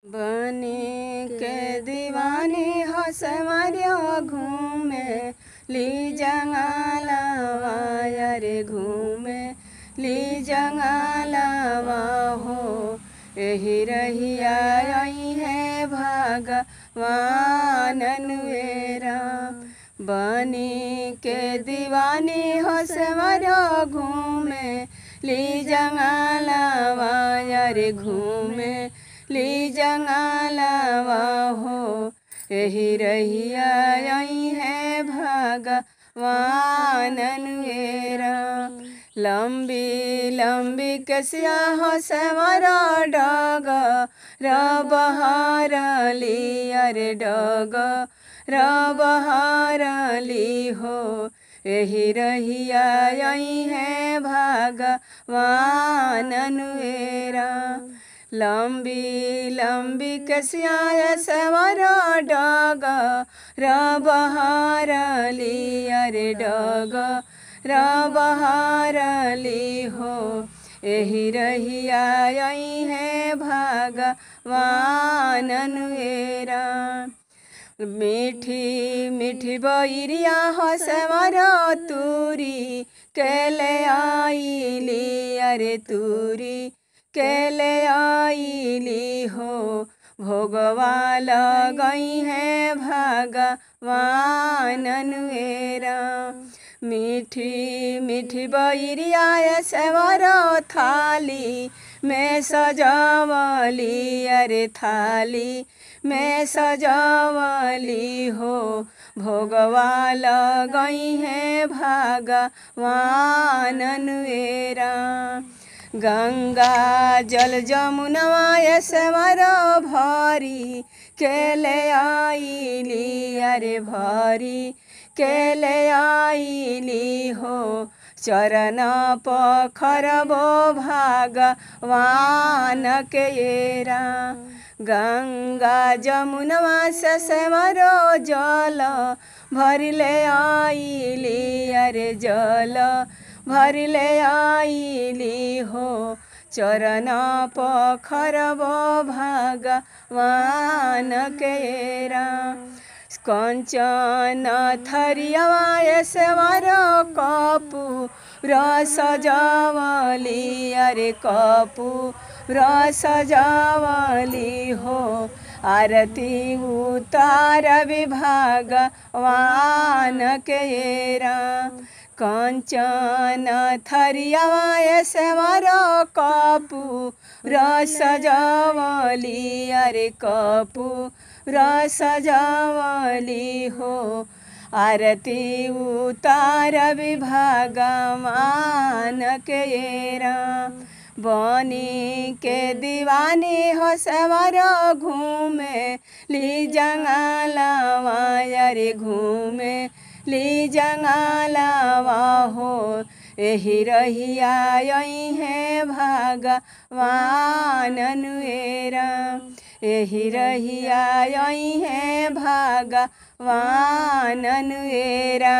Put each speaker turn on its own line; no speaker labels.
बनी के दीवानी हो समरियो घूमे ली जंगलवा रे घूमे ली जंगलवा हो यही रहिया आई है भगवान अनुएरा। बनी के दीवानी हो समरियो घूमे ली जंगलवा रे घूमे ली जंगलवा हो यही रहिया आई है भगवान अनुएरा। लंबी लंबी कसिया हो समरा डग बहारली अरे डग बहारली हो यही रहिया आई है भगवान अनुएरा। लंबी लंबी कसिया समरा डग बहारली अरे डग बहारली हो यही रहिया आई है भगवान अनुएरा। मीठी मीठी बइरिया हो समरा तूरी केले आईली अरे तूरी केले आईली हो भोगवा लगई है भगवान अनुएरा। मीठी मीठी बइरिया समरा थाली में सजावली अरे थाली में सजावली हो भोगवा लगई है भगवान अनुएरा। गंगा जल जमुनवा समरा भरी केले आईली अरे भरी केले आईली हो चरण पखरबो भगवान केरा। गंगा जमुनवा समरो जल भरिले आईली अरे जल भरिले आईली हो चरण पखरबो भगवान केरा। कंचन थरियावा समरा कपूर सजावली अरे कपूर सजावली हो आरती उतार भगवान केरा। कंचन थरियावा समरा कपूर सजावली अरे कपूर सजावली हो आरती उतार भगवान केरा। बनी के दीवानी हो समरा घूमे ली जंगलवा रे घूमे ली जंगलवा हो यही रहिया आई है भगवान अनुएरा। यही रहिया आई है भगवान अनुएरा।